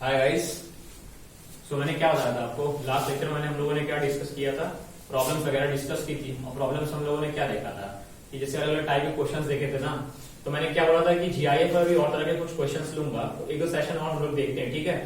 Hi guys. सो मैंने क्या बताया था आपको लास्ट लेक्चर में, हम लोगों ने क्या डिस्कस किया था, प्रॉब्लम्स वगैरह डिस्कस की थी। और प्रॉब्लम्स हम लोगों ने क्या देखा था कि जैसे अलग अलग टाइप के क्वेश्चंस देखे थे ना, तो मैंने क्या बोला था कि जीआईएफ पर भी और तरह के कुछ क्वेश्चंस लूंगा, तो एक दो सेशन और हम लोग देखते हैं, ठीक है।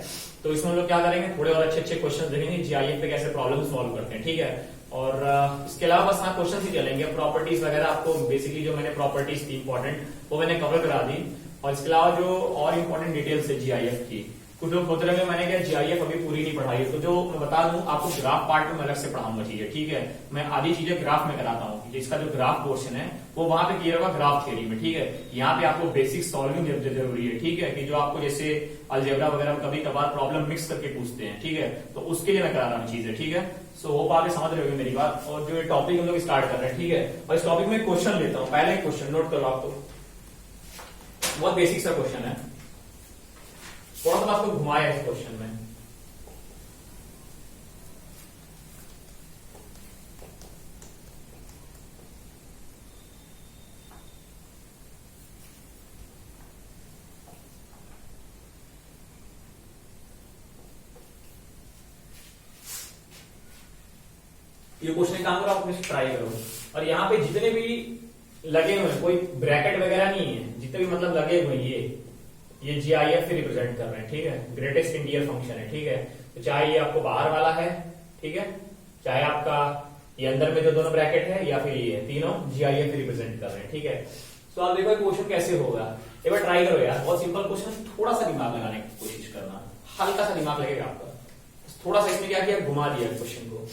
तो इसमें हम लोग क्या करेंगे, थोड़े और अच्छे अच्छे क्वेश्चन देखेंगे जीआईएफ पे कैसे प्रॉब्लम सॉल्व करते हैं, ठीक है। और इसके अलावा बस हाँ क्वेश्चन ही चलेंगे, प्रॉपर्टीज वगैरह आपको बेसिकली जो मैंने प्रॉपर्टीज थी इंपॉर्टेंट वो मैंने कवर करा दी। और इसके अलावा जो और इम्पोर्टेंट डिटेल्स है जीआईएफ की, कुछ लोग बोलते रहे मैंने क्या जीआईएफ अभी पूरी नहीं पढ़ाई है, तो जो मैं बता दूं आपको ग्राफ पार्ट में मैं अलग से पढ़ाऊंगा चीजें, ठीक है। मैं आधी चीजें ग्राफ में कराता हूँ, इसका जो ग्राफ पोर्शन है वो वहां पे क्लियर होगा ग्राफ थ्योरी में, ठीक है। यहाँ पे आपको बेसिक सॉल्विंग जरूरी है, ठीक है, कि जो आपको जैसे अलजेब्रा वगैरह में कभी कभार प्रॉब्लम मिक्स करके पूछते हैं, ठीक है, तो उसके लिए मैं करा रहा हूँ चीजें, ठीक है। सो होप आप समझ रहे हो मेरी बात। और जो टॉपिक हम लोग स्टार्ट कर रहे हैं, ठीक है, और इस टॉपिक में क्वेश्चन लेता हूँ। पहले क्वेश्चन नोट करो, आपको बहुत बेसिक सा क्वेश्चन है, थोड़ा सा आपको घुमाया इस क्वेश्चन में। ये क्वेश्चन काम करो, आप ट्राई करो। और यहाँ पे जितने भी लगे हुए कोई ब्रैकेट वगैरह नहीं है, जितने भी मतलब लगे हुए ये जीआईएफ से रिप्रेजेंट कर रहे हैं, ठीक है। ग्रेटेस्ट इंटीजर फंक्शन है, ठीक है। तो चाहे ये आपको बाहर वाला है, ठीक है, चाहे आपका ये अंदर में जो दोनों ब्रैकेट है, या फिर ये तीनों जीआईएफ रिप्रेजेंट कर रहे हैं, ठीक है। तो आप देखो क्वेश्चन कैसे होगा, एक बार ट्राई करो यार। बहुत सिंपल क्वेश्चन, थोड़ा सा दिमाग लगाने की कोशिश करना, हल्का सा दिमाग लगेगा आपका। थोड़ा सा इसमें क्या किया, घुमा दिया क्वेश्चन को।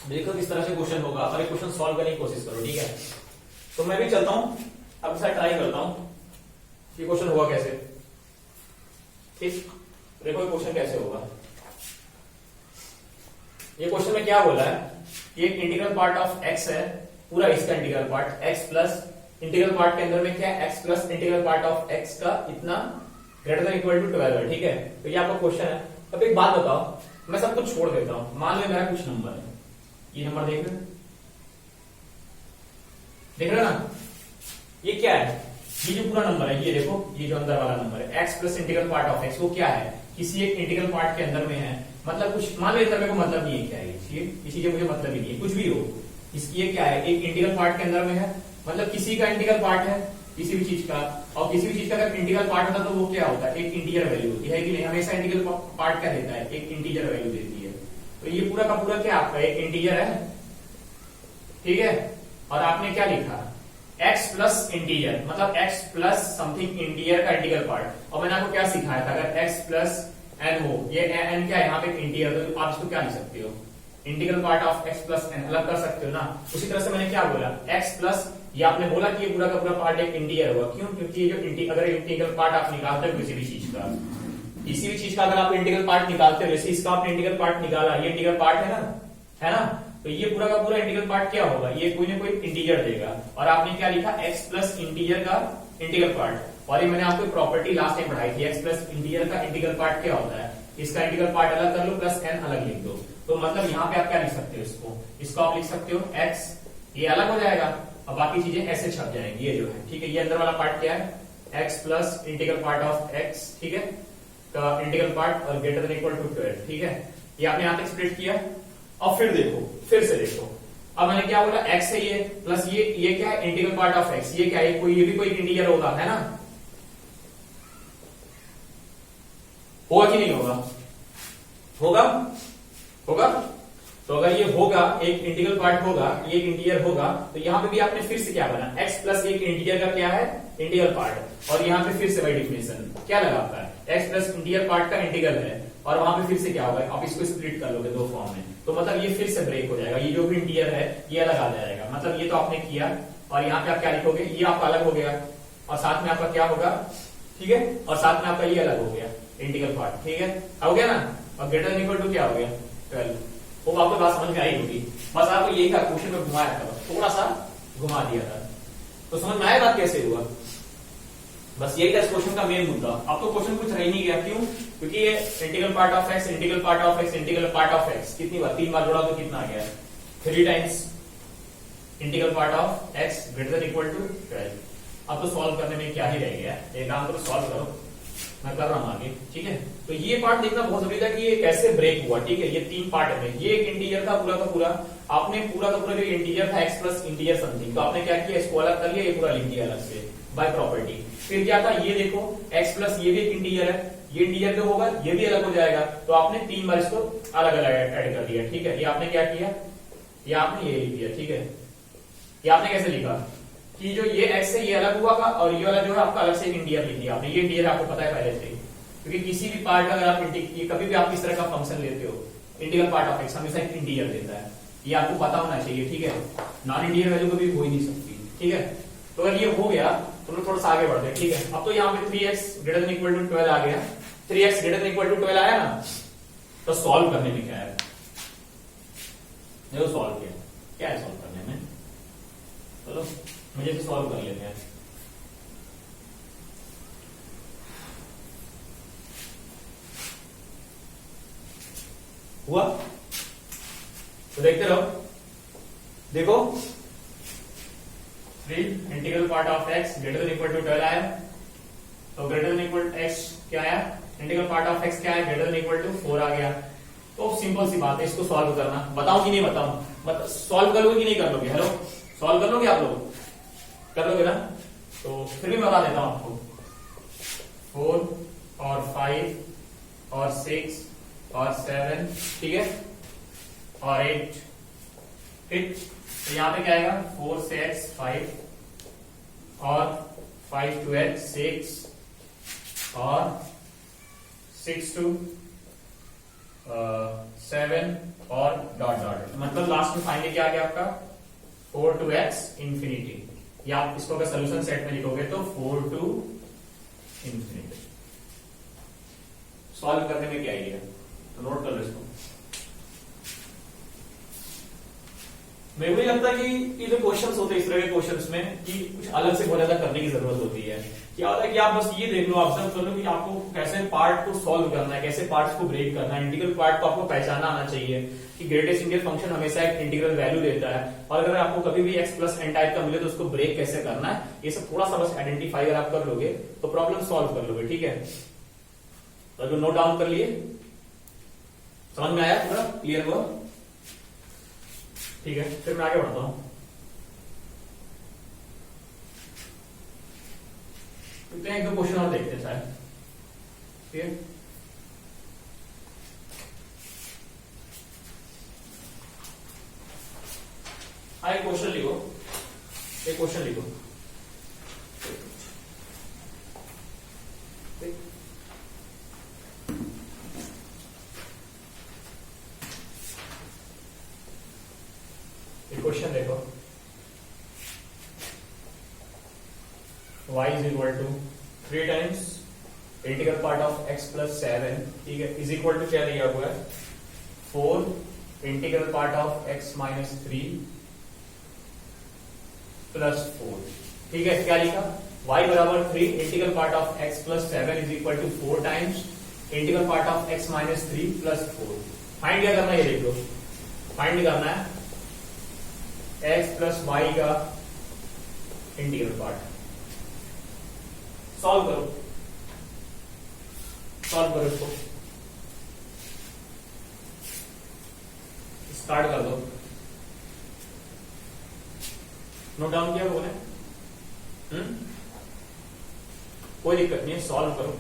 देखो किस तरह से क्वेश्चन होगा, और एक क्वेश्चन सॉल्व करने की कोशिश करो, ठीक है। तो मैं भी चलता हूं, अब सर ट्राई करता हूं ये क्वेश्चन होगा कैसे, ठीक। देखो ये क्वेश्चन कैसे होगा। ये क्वेश्चन में क्या बोला है, ये इंटीग्रल पार्ट ऑफ एक्स है, पूरा इसका integral part x plus integral part के अंदर में क्या है, x plus integral part of x का इतना ग्रेटर देन इक्वल टू 12 है, ठीक है। तो ये आपका क्वेश्चन है। अब एक बात बताओ, मैं सब कुछ छोड़ देता हूं, मान लो मेरा कुछ नंबर है, ये नंबर देख रहे ना, ये क्या है, ये जो पूरा नंबर है, ये देखो ये जो अंदर वाला नंबर है x plus integral part of x, वो क्या है, किसी एक इंटीग्रल पार्ट के अंदर में है। मतलब कुछ मान लो इधर मेरे को मतलब नहीं है क्या है ये चीजें मुझे मतलब ही नहीं है, कुछ भी हो इसकी, ये क्या है, एक इंटीग्रल पार्ट के अंदर में है। मतलब किसी का इंटीग्रल पार्ट है किसी भी चीज का, और किसी भी चीज का अगर इंटीग्रल पार्ट होता तो वो क्या होता है, एक इंटीजर वैल्यू होती है कि नहीं। हमेशा इंटीग्रल पार्ट क्या देता है, एक इंटीजर वैल्यू देती है। तो ये पूरा का पूरा क्या आपका एक इंटीजर है, ठीक है। और आपने क्या लिखा, x प्लस इंटीजर, मतलब x प्लस समथिंग इंटीजर का इंटीग्रल पार्ट। और मैंने आपको क्या सिखाया था, अगर x प्लस n हो, ये n क्या है यहाँ पे इंटीजर, तो आप इसको क्या लिख सकते हो, integral part of x plus n अलग कर सकते हो ना। उसी तरह से मैंने क्या बोला, x प्लस, ये आपने बोला कि ये पूरा का पूरा पार्ट एक इंटीजर होगा, क्यों, क्योंकि ये जो अगर इंटीग्रल पार्ट आप निकालते हो किसी भी चीज का, किसी भी चीज का अगर आप इंटीग्रल पार्ट निकालते हो, जैसे इसका आपने इंटीग्रल पार्ट निकाला, ये इंटीग्रल पार्ट है ना, तो ये पूरा का पूरा इंटीग्रल पार्ट क्या होगा, ये कोई ना कोई इंटीजर देगा। और आपने क्या लिखा, x प्लस इंटीजर का इंटीग्रल पार्ट। और ये मैंने आपको प्रॉपर्टी लास्ट टाइम पढ़ाई थी, x प्लस इंटीजर का इंटीग्रल पार्ट क्या होता है, इसका इंटीग्रल पार्ट अलग कर लो, प्लस n अलग लिख दो। तो मतलब यहाँ पे आप क्या लिख सकते हो, इसको आप लिख सकते हो x, ये अलग हो जाएगा और बाकी चीजें ऐसे छप जाएंगी, ये जो है, ठीक है। ये अंदर वाला पार्ट क्या है, x plus integral part of x, ठीक है, का इंटीग्रल पार्ट और ग्रेटर देन इक्वल टू 12, ठीक है। ये आपने यहाँ तक स्प्लिट किया। और फिर देखो, फिर से देखो, अब मैंने क्या बोला, x है ये प्लस ये क्या है, इंटीग्रल पार्ट ऑफ x, ये क्या है, ये भी कोई इंटीजर होगा, है ना, होगा कि नहीं होगा, होगा। तो अगर ये होगा, एक इंटीग्रल पार्ट होगा, ये एक इंटीजर होगा, तो यहाँ पे भी आपने फिर से क्या बना, x प्लस एक इंटीजर का क्या है, इंटीग्रल पार्ट। और यहाँ पे फिर से वही डिफिनेशन क्या लगाता है, x प्लस इंटीजर पार्ट का इंटीग्रल है, और वहां पे फिर से क्या होगा, आप इसको स्प्लिट कर लोगे दो फॉर्म में, तो मतलब ये फिर से ब्रेक हो जाएगा, ये जो भी इंटीजर है ये अलग आ जाएगा। मतलब ये तो आपने किया, और यहाँ पे आप क्या लिखोगे, ये आपका अलग हो गया, और साथ में आपका क्या होगा, ठीक है, और साथ में आपका ये अलग हो गया इंटीग्रल पार्ट, ठीक है, हो गया ना। और ग्रेटर देन इक्वल टू क्या हो गया 12। वो आपको बात समझ में आई होगी, बस आपको यही था, क्वेश्चन में घुमाया था, थोड़ा सा घुमा दिया था, तो समझ में आया बात कैसे हुआ। बस यही था इस क्वेश्चन का मेन मुद्दा। अब तो क्वेश्चन कुछ रह नहीं गया, क्यों, क्योंकि ये integral part of x, integral part of x, integral part of x कितनी बार, 3 बार जोड़ा तो कितना आ गया, 3 times integral part of x greater than equal to 12। अब तो सॉल्व करने में क्या ही रह गया, एक काम करो, सॉल्व करो। मैं कर रहा हूं आगे, ठीक है। तो ये पार्ट देखना बहुत जरूरी था कि ये कैसे ब्रेक हुआ, ठीक है। ये 3 पार्ट में, ये एक इंटीजर था पूरा का पूरा, आपने पूरा का पूरा जो इंटीजर था x प्लस इंटीजर समथिंग, तो आपने क्या किया, इसको अलग कर लिया, ये पूरा लिख दिया अलग से बाय प्रॉपर्टी। फिर क्या था, ये देखो x प्लस ये भी एक इंटीजर है, ये इंटीजर जो होगा ये भी अलग हो जाएगा, तो आपने 3 बार इसको अलग अलग ऐड कर दिया, ठीक है। ये आपने क्या किया, ये आपने ये लिख दिया, ठीक है। ये आपने कैसे लिखा कि जो ये x है ये अलग हुआ का, और ये वाला जो है आपका अलग से एक इंटीजर लिख दिया आपने। ये इंटीजर आपको पता है पहले से, क्योंकि किसी भी पार्ट का अगर आप कभी भी आप इस तरह का फंक्शन लेते हो, इंटीग्रल पार्ट ऑफ x हमेशा एक इंटीजर देता है, ये आपको पता होना चाहिए, ठीक है। नॉन इंटीजर वैल्यू कभी हो ही नहीं सकती, ठीक है। तो अगर ये हो गया तो हम थोड़ा सा आगे बढ़ते हैं, ठीक है। अब तो यहाँ पे 3x greater than equal to 12 आ गया, 3x greater than equal to 12 आया ना, तो सॉल्व करने में क्या है, देखो सॉल्व किया, क्या है सॉल्व करने में, चलो मुझे तो सॉल्व कर लेते हैं। हुआ तो देखते रहो, देखो 3 integral part of x greater than equal to 12 आया, तो greater than equal to x क्या आया, इंटीग्रल पार्ट ऑफ x क्या है, ग्रेटर देन इक्वल टू 4 आ गया। तो सिंपल सी बात है, इसको सॉल्व करना, बताऊं कि नहीं बताऊं, सॉल्व कर लोगे कि नहीं कर लोगे, हेलो सॉल्व कर लोगे आप लोग, कर लोगे ना, तो फिर भी बता देता हूं आपको, 4 और 5 और 6 और 7, ठीक है, और 8, ठीक। तो यहां पे क्या आएगा, 4 से x 5 और 5 to x 6 और 6 to 7 और डॉट डॉट, मतलब लास्ट में फाइनली क्या आ गया आपका 4 to x इंफिनिटी, या आप इसको अगर सोल्यूशन सेट में लिखोगे तो 4 to इंफिनिटी। सॉल्व करने में क्या है, तो नोट कर लो इसको। मेरे को लगता है कि ये जो क्वेश्चंस होते हैं इस तरह के क्वेश्चंस में, कि कुछ अलग से बहुत ज्यादा करने की जरूरत होती है। क्या होता है कि आप बस ये देख लो, ऑब्जर्व कर लो कि आपको कैसे पार्ट को सॉल्व करना है, कैसे पार्ट्स को ब्रेक करना है। इंटीग्रल पार्ट को आपको पहचाना आना चाहिए कि ग्रेटेस्ट इंटीग्रल फंक्शन हमेशा एक इंटीग्रल वैल्यू देता है, और अगर आपको कभी भी x प्लस एन टाइप का मिले तो उसको ब्रेक कैसे करना है, ये सब थोड़ा सा बस आइडेंटिफाई अगर आप कर लोगे तो प्रॉब्लम सॉल्व कर लोगे, ठीक है। तो नोट डाउन कर लिए, समझ में आया, पूरा क्लियर हुआ, ठीक है। फिर मैं आगे बढ़ता हूं, एक दो क्वेश्चन और देखते हैं शायद, ठीक है। एक क्वेश्चन लिखो, एक क्वेश्चन लिखो, क्वेश्चन देखो, y is equal to 3 times integral part of x plus 7, ठीक है, इज इक्वल टू क्या दिया हुआ है 4 integral part of x minus 3 plus 4, ठीक है। क्या लिखा, y बराबर 3 integral part of x plus 7 is equal to 4 times integral part of x minus 3 plus 4। Find क्या करना है, ये देख लो, फाइंड करना है x प्लस वाई का इंटीग्रल पार्ट। सॉल्व करो, सॉल्व करो इसको, स्टार्ट कर दो। नोट डाउन किया लोगों ने, कोई दिक्कत नहीं है, सॉल्व करो,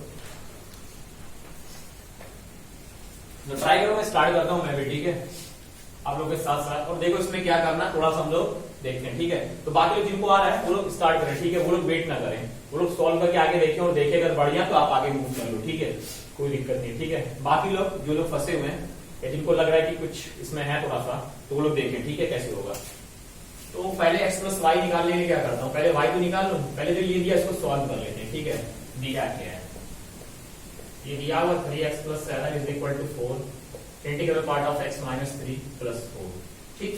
तो ट्राई करो, मैं स्टार्ट करता हूं मैं भी, ठीक है, आप लोग के साथ साथ। और देखो इसमें क्या करना है, थोड़ा सा हम लोग देखते हैं, ठीक है। तो बाकी लोग जिनको आ रहा है वो लोग स्टार्ट करें, ठीक है, वो लोग वेट ना करें, वो लोग सॉल्व करके आगे देखें, और देखें अगर बढ़िया तो आप आगे मूव कर लो, ठीक है, कोई दिक्कत नहीं, ठीक है। बाकी लोग जो लोग फंसे हुए हैं या जिनको लग रहा है कि कुछ इसमें है थोड़ा सा, तो वो लोग देखें, ठीक है, कैसे होगा। तो पहले x प्लस वाई निकालने के लिए क्या करता हूँ, पहले y को निकाल लो, पहले जो ये दिया इसको सॉल्व कर लेते हैं, ठीक है। दिया क्या है, ये दिया हुआ 3x plus 7 is equal to 4 integral part of x minus 3 plus 4, ठीक।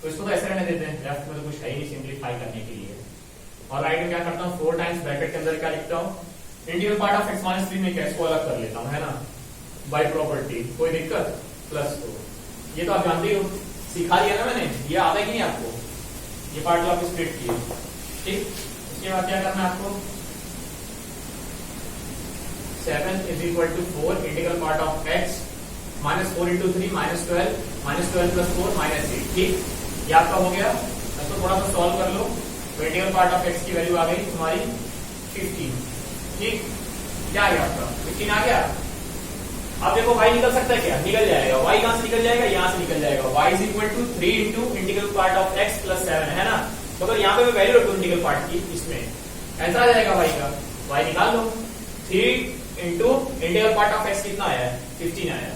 तो इसको तो ऐसे रहने देते हैं, लेफ्ट में तो कुछ है ही नहीं सिंप्लीफाई करने के लिए, और राइट में क्या करता हूँ 4 टाइम्स ब्रैकेट के अंदर क्या लिखता हूँ, integral part of x minus 3 में क्या इसको अलग कर लेता हूँ, है ना, बाय प्रॉपर्टी, कोई दिक्कत, प्लस 4। ये तो आप जानते ही हो, सिखा दिया ना मैंने, ये आता है कि नहीं आपको, ये पार्ट जो आप स्प्लिट किए, ठीक। उसके बाद क्या करना है आपको, 7 is equal to 4 integral part of x -4 into 3 -12 plus 4 -8। ठीक, ये आपका हो गया। तो थोड़ा सा सॉल्व कर लो, तो इंटीग्रल पार्ट ऑफ x की वैल्यू आ गई तुम्हारी 15। ठीक, क्या आ गया आपका 15 आ गया। अब देखो y निकल सकता है क्या, निकल जाएगा। y कहां से निकल जाएगा, यहां से निकल जाएगा। y is equal to 3 into integral part of x plus 7 है ना। तो अगर यहाँ पे मैं वैल्यू रखूं इंटीग्रल पार्ट की, इसमें ऐसा आ जाएगा y का, y निकाल लो। 3 into integral part of x कितना आया है, 15 आया।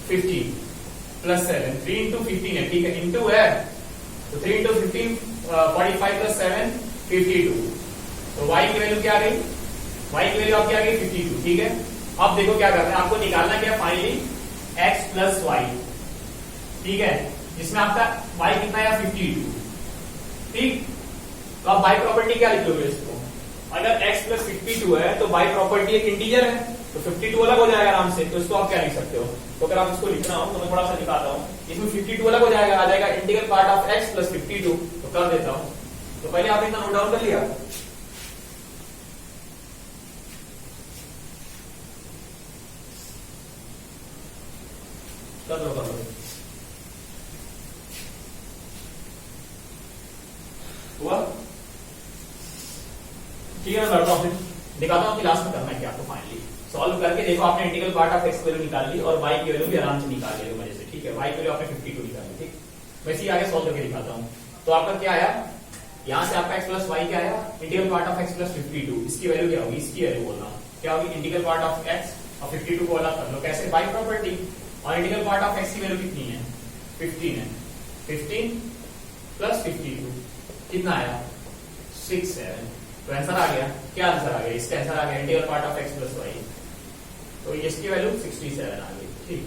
15 प्लस 7, 3 इंटू 15 है, ठीक है, इंटू है, तो 3 इंटू 15 45 प्लस 7 52। तो y की वैल्यू क्या आ गई, y की वैल्यू आपकी आ गई 52। ठीक है, अब देखो क्या करना है, आपको निकालना क्या फाइनली x प्लस वाई। ठीक है, जिसमें आपका y कितना है 52। ठीक, तो आप बाई प्रॉपर्टी क्या लिख लोगे इसको, अगर x प्लस 52 है तो बाई प्रॉपर्टी एक इंटीजर है, तो 52 अलग हो जाएगा आराम से। तो इसको आप क्या लिख सकते हो, तो अगर आप इसको लिखना हो तो मैं थोड़ा सा दिखाता हूं। इसमें 52 अलग हो जाएगा, आ जाएगा integral part of x plus 52। तो कर देता हूं, तो पहले आपने इतना नोट डाउन कर लिया। कर लो हुआ। ठीक है, मैं करता हूं, फिर दिखाता हूं कि लास्ट में करना है क्या आपको। फाइनली सॉल्व करके देखो, आपने इंटीग्रल पार्ट ऑफ x की वैल्यू निकाल ली और y की वैल्यू भी आराम से निकाल ली मजे से। ठीक है, y की वैल्यू आपने 52 निकाली। ठीक, वैसे ही आगे सॉल्व करके दिखाता हूं। तो आपका क्या आया, यहां से आपका x प्लस वाई क्या आया, integral part of x plus 52। इसकी वैल्यू क्या होगी, इसकी वैल्यू बोलना क्या होगी, इंटीग्रल पार्ट ऑफ x और 52 को अलग कर लो, कैसे, बाई प्रॉपर्टी। और इंटीग्रल पार्ट ऑफ x की वैल्यू कितनी है, 15 है। 15 प्लस 52 कितना आया, 6 7। तो आंसर आ गया, क्या आंसर आ गया, इसका आंसर आ गया integral part of x plus y. तो इसकी वैल्यू 67 आ गई। ठीक,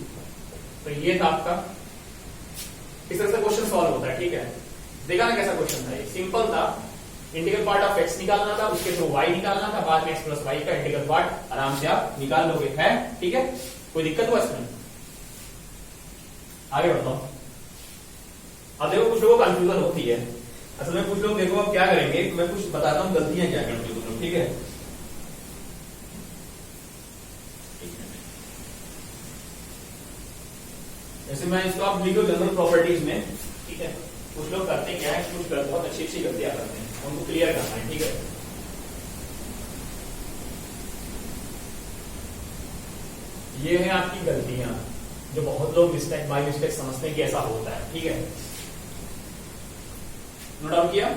तो ये था आपका, इस तरह से क्वेश्चन सॉल्व होता है। ठीक है, देखा ना कैसा क्वेश्चन था, ये सिंपल था। इंटीग्रल पार्ट ऑफ x निकालना था, उसके थ्रू y निकालना था, बाद में x प्लस वाई का इंटीग्रल पार्ट आराम से आप निकाल लोगे। है, ठीक है, कोई दिक्कत हुआ इसमें, आगे बढ़ता हूं। अब देखो कुछ लोगों को कंफ्यूजन होती है, असल में कुछ लोग देखो अब क्या करेंगे, मैं कुछ बताता हूं गलतियां क्या करते हो तुम। ठीक है, जैसे मैं इसको आप लिखो जनरल प्रॉपर्टीज में। ठीक है, कुछ लोग करते क्या है, कुछ बहुत अच्छी अच्छी गलतियां करते हैं, उनको क्लियर करना है। ठीक है, ये है आपकी गलतियां जो बहुत लोग मिस्टेक बाय मिस्टेक समझते हैं कि ऐसा होता है। ठीक है, नोट डाउन किया।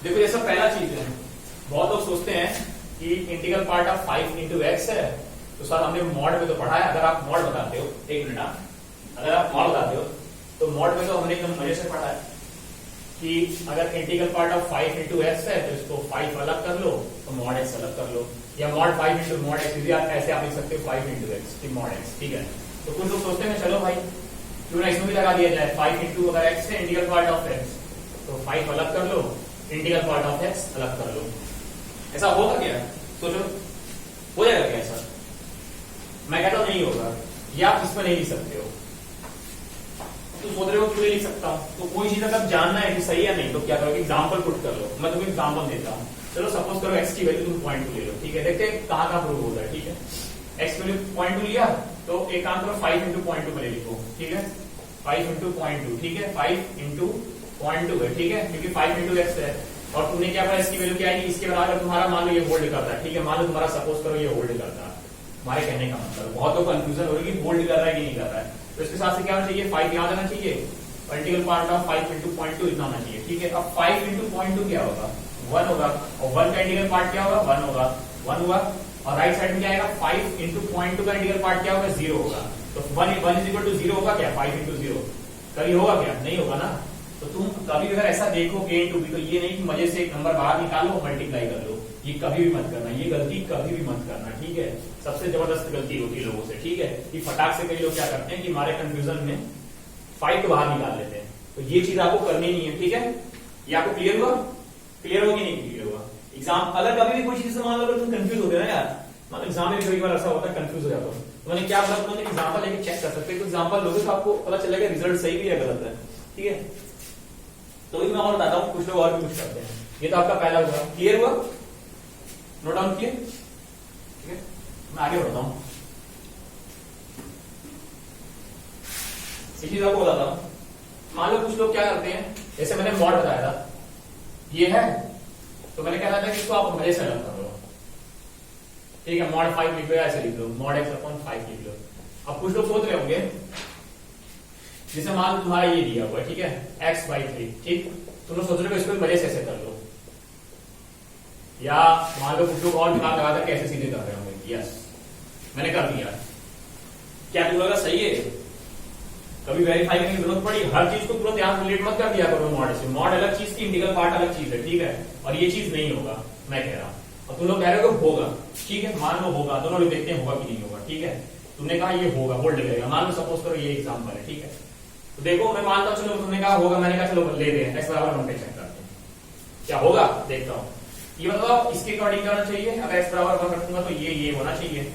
देखो जैसा पहला चीज है, बहुत लोग सोचते हैं कि integral part of 5 into x है, तो सर हमने मॉड में तो पढ़ा है। अगर आप मॉड बताते हो, एक मिनट, अगर आप मॉड बताते हो तो मॉड में तो हमने एकदम मजे से पढ़ा है कि अगर integral part of 5 into x है तो इसको 5 अलग कर लो, तो मॉड एक्स अलग कर लो, या मॉड 5 इंटू मॉड एक्स, ऐसे आप लिख सकते हो 5 इंटू एक्स मॉड एक्स। ठीक है, तो कुछ लोग सोचते हैं चलो भाई क्यों ना इसमें भी लगा दिया जाए, 5 इंटू अगर एक्स है इंटीग्रल पार्ट ऑफ एक्स, तो 5 अलग कर लो, इंटीग्रल पार्ट ऑफ एक्स अलग कर लो। ऐसा होगा क्या, सोचो, हो जाएगा क्या ऐसा? मैं कहता हूं नहीं होगा, या आप इसमें नहीं लिख सकते हो। तो सोच रहे हो क्यों नहीं लिख सकता हूं, तो कोई चीज अगर जानना है कि सही है नहीं, तो क्या करो, एग्जाम्पल पुट कर लो। मैं तुम्हें एग्जाम्पल देता हूं, चलो सपोज करो एक्स की वैल्यू तुम 0.2 ले लो। ठीक है, देखते हैं कहां प्रूव होता है। ठीक है, एक्स वैल्यू 0.2 लिया, तो एक काम करो 5 इंटू 0.2 में लिखो। ठीक है, 5 इंटू 0.2। ठीक है, 5 इंटू 0.2 है। ठीक है, क्योंकि 5 इंटू एक्स है, और तुमने क्या करा, इसकी वैल्यू क्या आएगी, इसके बराबर तुम्हारा मान लो ये होल्ड करता है। ठीक है, मान लो तुम्हारा सपोज करो ये होल्ड करता है। हमारे कहने का मतलब बहुत लोग कंफ्यूजन हो रही है कि होल्ड कर रहा है कि नहीं कर रहा है, तो इसके साथ से क्या होना चाहिए, 5 यहां जाना चाहिए, इंटीग्रल पार्ट ऑफ 5 इंटू 0.2 इतना होना चाहिए। ठीक है, अब 5 इंटू 0.2 क्या होगा, 1 होगा, और 1 का इंटीग्रल पार्ट क्या होगा, 1 होगा, 1 हुआ, और राइट साइड में क्या आएगा, 5 इंटू 0.2 का इंटीग्रल पार्ट क्या होगा, 0 होगा। तो 1 इज इक्वल टू 0 होगा क्या, 5 इंटू 0 कभी होगा क्या, नहीं होगा ना। तो तुम कभी अगर ऐसा देखो a इंटू b, तो ये नहीं कि मजे से एक नंबर बाहर निकालो मल्टीप्लाई कर लो, ये कभी भी मत करना, ये गलती कभी भी मत करना। ठीक है, सबसे जबरदस्त गलती होती है लोगों से। ठीक है, कि फटाक से कई लोग क्या करते हैं कि हमारे कंफ्यूजन में 5 को बाहर निकाल लेते हैं, तो ये चीज आपको करनी नहीं है। ठीक है, ये आपको क्लियर हुआ, क्लियर होगा कि नहीं क्लियर हुआ। एग्जाम अगर कभी भी कोई चीज से मान लो तुम कंफ्यूज हो गए ना यार, मतलब एग्जाम में कई बार ऐसा होता है कंफ्यूज हो जाता हूं, तो मैंने क्या बोला, तुमने एग्जाम्पल लेके चेक कर सकते हो, एग्जाम्पल लोगे तो आपको पता चलेगा रिजल्ट सही भी है गलत है। ठीक है, तो मैं और बताता हूँ, कुछ लोग और भी कुछ करते हैं। ये तो आपका पहला हुआ, क्लियर हुआ, नोट डाउन किए। ठीक है, मैं आगे बढ़ता हूं। एक चीज आपको बताता हूं, मान लो कुछ लोग क्या करते हैं, जैसे मैंने मॉड बताया था, ये है तो मैंने कहा था कि इसको आप मजे से अलग कर लो, ठीक है, मॉड 5 लिख लो या ऐसे लिख लो, मॉड x अपॉन 5 लिख लो। अब कुछ लोग सोच रहे होंगे, जैसे मान लो तुम्हारा ये दिया हुआ है, ठीक है, x/3, ठीक, तुम लोग सोच रहे हो इसको मजे से ऐसे कर लो, या मान लो कुछ लोग और दिमाग लगा कर कैसे सीधे कर रहे होंगे। यस, मैंने कर दिया। क्या तुम लोग सही है? कभी वेरीफाई करने की जरूरत पड़ी? हर चीज को तुरंत यहां रिलेट मत कर दिया करो मॉड से। मॉड अलग चीज की, इंटीग्रल पार्ट अलग चीज है, ठीक है, और ये चीज नहीं होगा, मैं कह रहा हूं। और तुम लोग कह रहे हो होगा, ठीक है, मान लो होगा, दोनों लोग देखते हैं होगा कि नहीं होगा, ठीक है। तुमने कहा ये होगा, होल्ड करेगा, मान लो सपोज करो ये एग्जांपल है, ठीक है। तो देखो मैं मानता हूं, चलो तुमने कहा होगा, मैंने कहा चलो ले दें, x बराबर 1 पे चेक करते हैं क्या होगा, देखता हूं। ये मतलब इसके अकॉर्डिंग करना चाहिए, अगर x बराबर 1 रखूंगा तो ये होना चाहिए,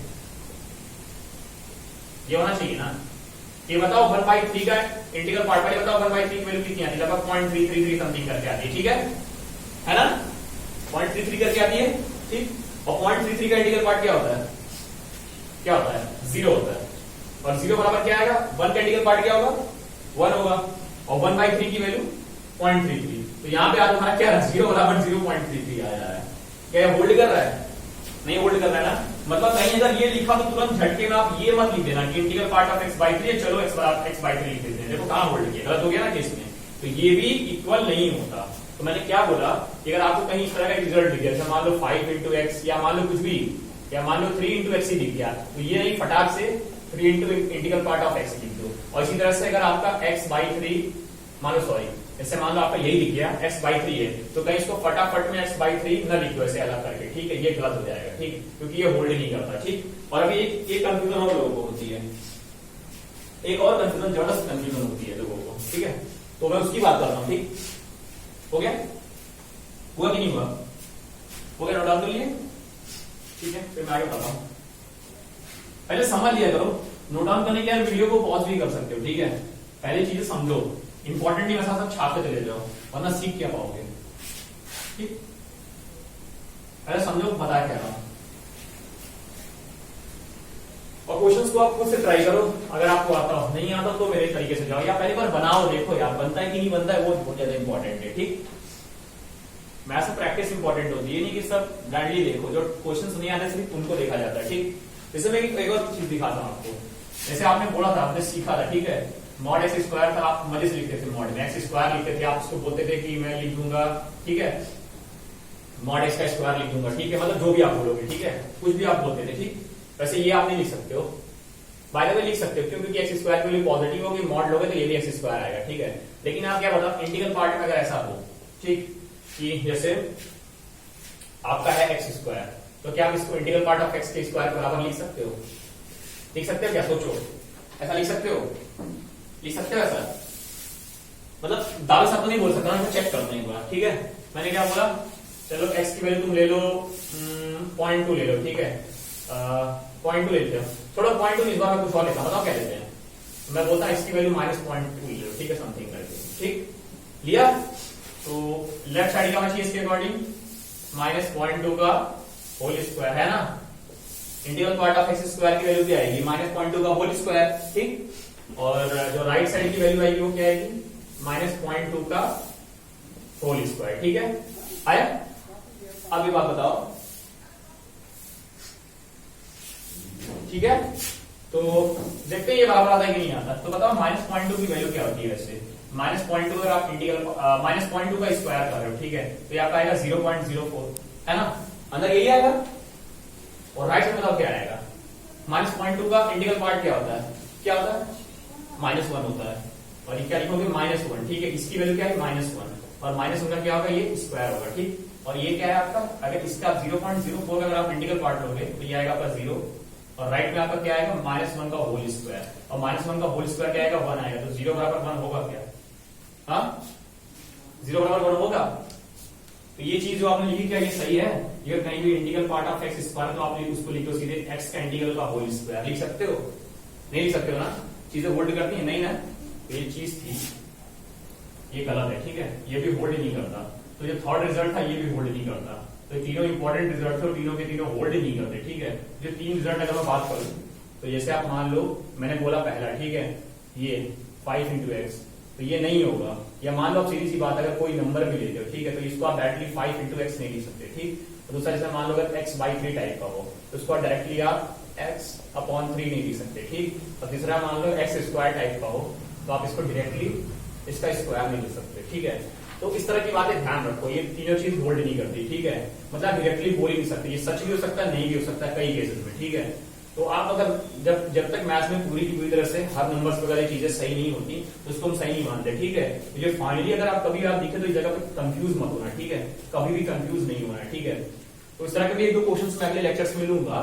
ये होना चाहिए ना। ये बताओ 1/3 का इंटीग्रल पार्ट वाले बताओ 1/3 की वैल्यू कितनी आती है? लगभग 0.333 समथिंग करके आती है, ठीक है ना, 0.33 करके आती है, ठीक। और 0.33 का इंटीग्रल पार्ट क्या होता है? क्या होता है? 0 होता है। और 0 बराबर क्या आएगा? 1 का इंटीग्रल पार्ट क्या होगा? 1 होगा। और 1/3 की वैल्यू 0.33, तो यहाँ पे आज हमारा क्या है? 0 बराबर 0.33 आ जा रहा है। क्या होल्ड कर रहा है? नहीं होल्ड कर रहा है ना। मतलब कहीं अगर ये लिखा तो तुरंत झटके में आप ये मत लिख देना कि इंटीग्रल पार्ट ऑफ x/3 है, चलो x/3 लिख देते हैं। देखो कहां होल्ड किया, गलत हो गया ना केस में। तो ये भी इक्वल नहीं होता। तो मैंने क्या बोला कि अगर आपको कहीं इस तरह का रिजल्ट दिख गया, जैसे मान लो 5 into x या मान लो कुछ भी, या मान लो 3 into x ही दिख गया, तो ये नहीं, फटाक से 3 into integral part of x लिख दो। और इसी तरह से अगर आपका x/3 मान लो, सॉरी, जैसे मान लो आपका यही दिख गया x/3 है, तो कहीं इसको फटाफट में x/3 न लिखो ऐसे अलग करके, ठीक है, ये गलत हो जाएगा, ठीक, क्योंकि ये होल्ड नहीं करता, ठीक। और अभी एक कंफ्यूजन और लोगों को होती है, एक और कंफ्यूजन, जबरदस्त कंफ्यूजन होती है लोगों को, ठीक है, तो मैं उसकी बात करता हूं, ठीक हो गया? हुआ कि नहीं हुआ? हो गया? नोट डाउन कर लिए? ठीक है, फिर मैं आगे बताता हूं। पहले समझ लिया करो, नोट डाउन करने के लिए वीडियो को पॉज भी कर सकते हो, ठीक है। पहले चीजें समझो, इंपॉर्टेंट नहीं वैसा सब छाप के चले जाओ, वरना सीख क्या पाओगे, ठीक। पहले समझो बता क्या रहा हूं, और क्वेश्चंस को आप खुद से ट्राई करो। अगर आपको आता हो, नहीं आता तो मेरे तरीके से जाओ, या पहली बार बनाओ, देखो यार बनता है कि नहीं बनता है, वो बहुत ज्यादा इंपॉर्टेंट है, ठीक। मैथ्स से प्रैक्टिस इंपॉर्टेंट होती है, नहीं कि सब ब्लाइंडली देखो, जो क्वेश्चंस नहीं आने सिर्फ उनको देखा जाता है, ठीक। जैसे मैं एक और चीज दिखाता हूं आपको, जैसे आपने बोला था, आपने सीखा था, ठीक है, मॉड x² था, आप मजे से लिखते थे, मॉड में x² लिखते थे, आप उसको बोलते थे कि मैं लिख दूंगा, ठीक है, मॉड x का स्क्वायर लिख दूंगा, ठीक है, मतलब जो भी आप बोलोगे, ठीक है, कुछ भी आप बोलते थे, ठीक। वैसे ये आप नहीं लिख सकते हो, बाय द वे लिख सकते हो, क्योंकि x² के लिए पॉजिटिव होगी, मॉड लोगे तो ये भी x² आएगा, ठीक है। लेकिन आप क्या बताओ, इंटीग्रल पार्ट में अगर ऐसा हो, ठीक, कि जैसे आपका है x², तो क्या आप इसको इंटीग्रल पार्ट ऑफ x के स्क्वायर बराबर लिख सकते हो? लिख सकते हो क्या? सोचो, ऐसा लिख सकते हो? लिख सकते हो ऐसा? मतलब दावे साहब तो नहीं बोल सकता, मैं चेक करता हूं एक बार, ठीक है। मैंने क्या बोला, चलो x की वैल्यू तुम ले लो 0.2 ले लो, ठीक है, 0.2 ले लेते हो, थोड़ा 0.2 इस बार मैं कुछ और लेता हूं, बताओ क्या लेते हैं। मैं बोलता हूं x की वैल्यू -0.2 ले लो, ठीक है, समथिंग करके, ठीक लिया। तो लेफ्ट साइड क्या होना चाहिए इसके अकॉर्डिंग? -0.2 का होल स्क्वायर, है ना। इंटीग्रल पार्ट ऑफ x² की वैल्यू क्या आएगी? -0.2 का होल स्क्वायर, ठीक। और जो राइट साइड की वैल्यू आएगी वो क्या आएगी? -0.2 का होल स्क्वायर, ठीक है। आया? अब ये बात बताओ, ठीक है। तो देखते हैं ये बराबर आता है कि नहीं आता। तो बताओ -0.2 की वैल्यू क्या होती है वैसे? -0.2 अगर आप इंटीग्रल -0.2 का स्क्वायर कर रहे हो, ठीक है, तो ये आपका आएगा 0.04, है ना, अंदर यही आएगा। और राइट साइड में बताओ क्या आएगा? -0.2 का इंटीग्रल पार्ट क्या होता है? क्या होता है? -1 होता है। और ये क्या लिखोगे? -1, ठीक है। इसकी वैल्यू क्या है? -1, और -1 का क्या होगा? ये स्क्वायर होगा, ठीक। और ये क्या है आपका? अगर इसका 0.04 अगर आप इंटीग्रल पार्ट लोगे तो ये आएगा आपका 0, और राइट में आपका क्या आएगा? -1 का होल स्क्वायर, और -1 का होल स्क्वायर क्या आएगा? 1 आएगा। तो 0 बराबर 1 होगा क्या? हाँ, 0 बराबर 1 होगा। तो ये चीज जो आपने लिखी क्या ये सही है? ये कहीं भी इंटीग्रल पार्ट ऑफ x² तो आप उसको लिखो सीधे x का इंटीग्रल का होल स्क्वायर, लिख सकते हो? नहीं लिख सकते हो ना, चीजें होल्ड करती है नहीं ना। तो ये चीज थी, ये गलत है, ठीक है, ये भी होल्ड नहीं करता। तो जो थर्ड रिजल्ट था ये भी होल्ड नहीं करता, तो तीनों इंपॉर्टेंट रिजल्ट और तीनों के तीनों होल्ड नहीं करते, ठीक है। जो 3 रिजल्ट अगर मैं बात करूं तो जैसे आप मान लो मैंने बोला पहला, ठीक है, ये 5 into x, तो ये नहीं होगा। या मान लो आप सीधी सी बात अगर कोई नंबर भी लेते हो, ठीक है, तो इसको आप डायरेक्टली 5 into x नहीं लिख सकते, ठीक। तो दूसरा जैसे मान लो अगर x/3 टाइप का हो तो उसको डायरेक्टली आप x/3 नहीं लिख सकते, ठीक। और तीसरा मान लो x² टाइप का हो तो आप इसको डायरेक्टली इसका स्क्वायर नहीं लिख सकते, ठीक है। तो इस तरह की बातें ध्यान रखो, ये तीनों चीज होल्ड नहीं करती, ठीक है। मतलब डायरेक्टली बोल ही नहीं सकते, ये सच भी हो सकता है, नहीं भी हो सकता कई केसेस में, ठीक है। तो आप अगर जब तक मैथ्स में पूरी की पूरी तरह से हर नंबर्स वगैरह चीजें सही नहीं होती तो उसको हम सही नहीं मानते, ठीक है। तो ये फाइनली अगर आप कभी आप दिखे तो इस जगह पे कंफ्यूज मत होना, ठीक है, कभी भी कंफ्यूज नहीं होना, ठीक है। तो इस तरह के भी 1-2 क्वेश्चंस मैं अगले लेक्चर्स में लूंगा,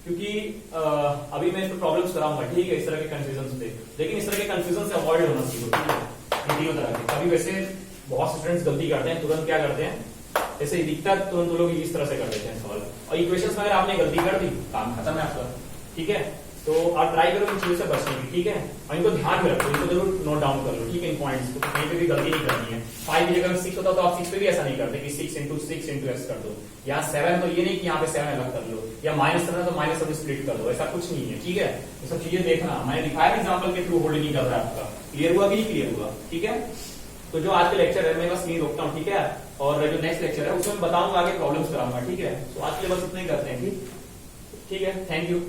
क्योंकि अभी मैं इसमें प्रॉब्लम्स कराऊंगा, ठीक है, इस तरह के कंफ्यूजन से। लेकिन इस तरह के कंफ्यूजन से अवॉइड होना सीखो, ठीक है, तीनों तरह के। कभी वैसे बहुत स्टूडेंट्स गलती करते हैं, तुरंत क्या करते हैं, जैसे दिखता है तुरंत लोग इस तरह से कर देते हैं सवाल, और इक्वेशंस में अगर आपने गलती कर दी काम खत्म है आपका, ठीक है। तो आप ट्राई करो इन चीजों से बचने की, ठीक है, और इनको ध्यान में रखो, इनको जरूर नोट डाउन कर लो, ठीक है, इन पॉइंट्स को, कहीं पे भी गलती नहीं करनी है। 5 की जगह 6 होता तो आप 6 पे भी ऐसा नहीं करते कि 6 into 6 into x कर दो। यहाँ 7 तो ये नहीं कि यहाँ पे 7 अलग कर लो, या -7 तो -7 स्प्लिट कर दो, ऐसा कुछ नहीं है, ठीक है। ये सब चीजें देखना मैंने दिखाया एग्जाम्पल के थ्रू, होल्ड नहीं कर रहा है आपका। क्लियर हुआ कि नहीं क्लियर हुआ, ठीक है। तो जो आज का लेक्चर है मैं बस यही रोकता हूँ, ठीक है, और जो नेक्स्ट लेक्चर है उसमें बताऊंगा, आगे प्रॉब्लम्स कराऊंगा, ठीक है। तो आज के लिए बस इतना ही करते हैं, ठीक है, थैंक यू।